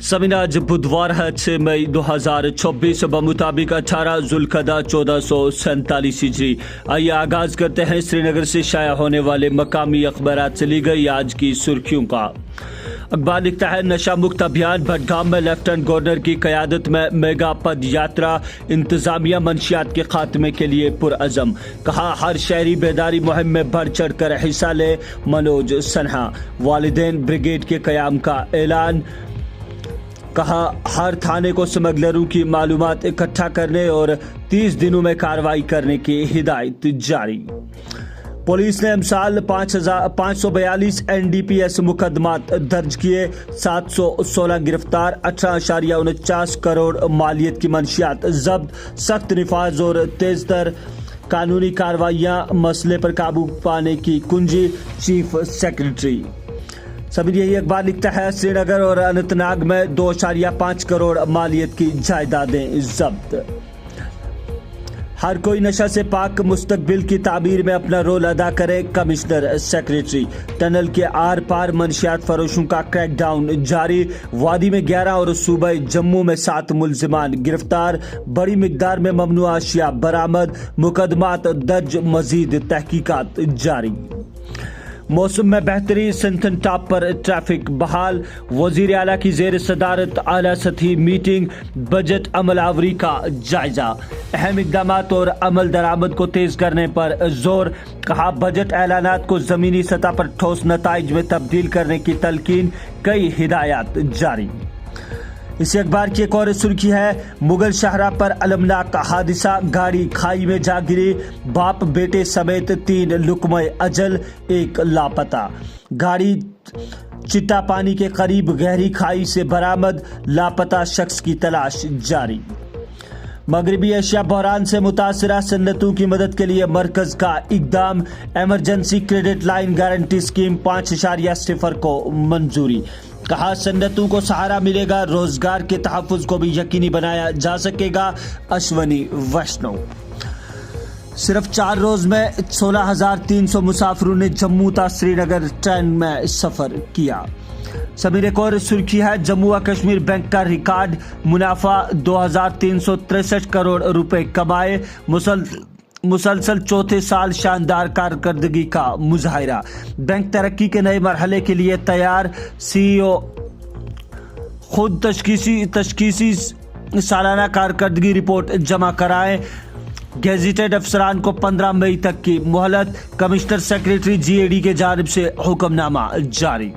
समीन आज बुधवार है 6 मई 2024 बमुताबिक 18 जुल्कदा 1447 हिजरी। आइए आगाज करते हैं श्रीनगर से शाया होने वाले मकामी अखबारात से ली गई आज की सुर्खियों का। अखबार लिखता है नशा मुक्त अभियान भटगाम में लेफ्टिनेंट गवर्नर की क़यादत में मेगा पद यात्रा, इंतजामिया मंशियात के खात्मे के लिए पुरअज़म। कहा हर शहरी बेदारी मुहिम में बढ़ चढ़ कर हिस्सा ले, मनोज सन्हा। वालिदैन ब्रिगेड के क़याम का ऐलान। कहा हर थाने को स्मगलरों की मालूमात इकट्ठा करने और 30 दिनों में कार्रवाई करने की हिदायत जारी। पुलिस ने साल 542 NDPS मुकदमात दर्ज किए, 716 गिरफ्तार, 18.49 करोड़ मालियत की मंशियात जब्त। सख्त निफाज और तेज तर कानूनी कार्रवाइयाँ मसले पर काबू पाने की कुंजी, चीफ सेक्रेटरी। सभी यही अखबार लिखता है श्रीनगर और अनंतनाग में 2.5 करोड़ मालियत की जायदादें जब्त। हर कोई नशा से पाक मुस्तकबिल की ताबीर में अपना रोल अदा करे, कमिश्नर सेक्रेटरी। टनल के आर पार मंशियात फरोशों का क्रैकडाउन जारी। वादी में 11 और सूबे जम्मू में 7 मुलजिमान गिरफ्तार। बड़ी मिकदार में ममनुआ अशिया बरामद, मुकदमात दर्ज, मजीद तहकीकात जारी। मौसम में बेहतरी, सिंथन टॉप पर ट्रैफिक बहाल। वजीर आला की जेर सदारत आला सतही मीटिंग, बजट अमल आवरी का जायजा। अहम इक़दामात और अमल दरामद को तेज करने पर जोर। कहा बजट ऐलानात को जमीनी सतह पर ठोस नताइज में तब्दील करने की तलकीन, कई हिदायत जारी। इसी अखबार की एक और सुर्खी है मुगल शाहरा पर अलमनाक हादिसा, गाड़ी खाई में जा गिरी, बाप बेटे समेत 3 लुकमे अजल, 1 लापता। गाड़ी चिट्टा पानी के करीब गहरी खाई से बरामद, लापता शख्स की तलाश जारी। मगरबी एशिया बहरान से मुतासरा सन्नतों की मदद के लिए मरकज का इकदाम, emergency credit line guarantee scheme 5.0 को मंजूरी। कहा सन्नतों को सहारा मिलेगा, रोजगार के तहफ़्फ़ुज़ को भी यकीनी बनाया जा सकेगा, अश्वनी वैष्णव। सिर्फ 4 रोज में 16,300 मुसाफिरों ने जम्मू ता श्रीनगर ट्रेन में सफर किया। समीर एक और सुर्खी है जम्मू व कश्मीर बैंक का रिकॉर्ड मुनाफा, 2,363 करोड़ रुपए कमाए। मुसलसल चौथे साल शानदार कारकर्दगी का मुजाहिरा। बैंक तरक्की के नए मरहले के लिए तैयार, CEO खुद तशखीसी सालाना कारकर्दगी रिपोर्ट जमा कराएं। गेजेटेड अफसरान को 15 मई तक की मोहलत, कमिश्नर सेक्रेटरी GAD के जानिब से हुक्मनामा जारी।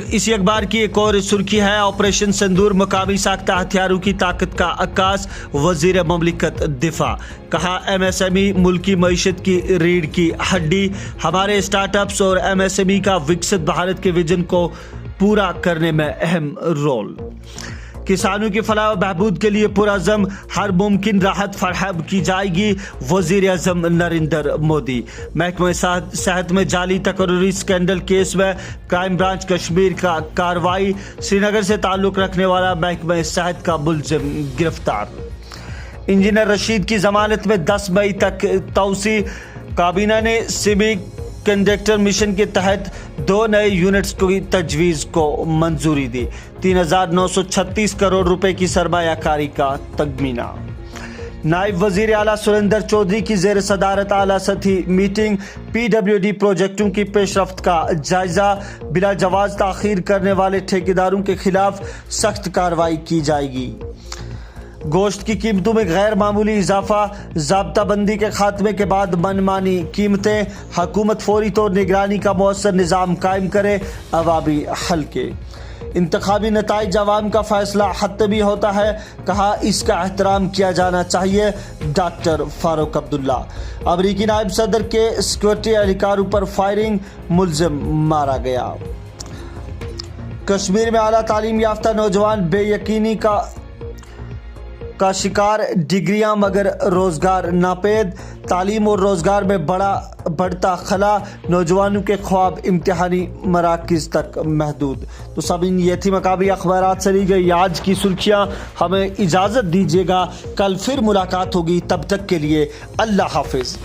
इसी अखबार की एक और सुर्खी है ऑपरेशन सिंदूर, मकामी साख्ता हथियारों की ताकत का अक्कास, वजीर ममलिकत दिफा। कहा MSME मुल्की मईशत की रीढ़ की हड्डी, हमारे स्टार्टअप्स और MSME का विकसित भारत के विजन को पूरा करने में अहम रोल। किसानों की फलाह व बहबूद के लिए पुरअज़म, हर मुमकिन राहत फराहम की जाएगी, वज़ीर आज़म नरेंद्र मोदी। महकमा सेहत में जाली तकर्री स्कैंडल केस में क्राइम ब्रांच कश्मीर का कार्रवाई, श्रीनगर से ताल्लुक़ रखने वाला महकमा सेहत का मुलजिम गिरफ्तार। इंजीनियर रशीद की जमानत में 10 मई तक तौसी, काबीना ने सिविक कंडक्टर मिशन के तहत 2 नए यूनिट्स की तजवीज़ को मंजूरी दी। 3,936 करोड़ रुपए की सरमायाकारी का तखमीना। नायब वजीर आला सुरेंद्र चौधरी की जेर सदारत आला सतही मीटिंग, PWD प्रोजेक्टों की पेशरफ्त का जायजा। बिला जवाज ताखीर करने वाले ठेकेदारों के खिलाफ सख्त कार्रवाई की जाएगी। गोश्त की कीमतों में गैर मामूली इजाफा, ज़ाब्ताबंदी के खात्मे के बाद मनमानी कीमतें, हुकूमत फौरी तौर निगरानी का मौसर निज़ाम कायम करे, अवामी हल्के। इंतखाबी नताइज अवाम का फैसला हतमी होता है, कहा इसका एहतराम किया जाना चाहिए, डॉक्टर फारूक अब्दुल्ला। अमरीकी नायब सदर के सिक्योरिटी एहलकारों पर फायरिंग, मुलजिम मारा गया। कश्मीर में आला तालीम याफ्ता नौजवान बेयकीनी का शिकार, डिग्रियां मगर रोजगार नापेद, तालीम और रोजगार में बढ़ता खला, नौजवानों के ख्वाब इम्तिहानी मराकिज तक महदूद। तो सब ये थी मकामी अखबारात से ली गई आज की सुर्खियां। हमें इजाज़त दीजिएगा, कल फिर मुलाकात होगी, तब तक के लिए अल्लाह हाफिज़।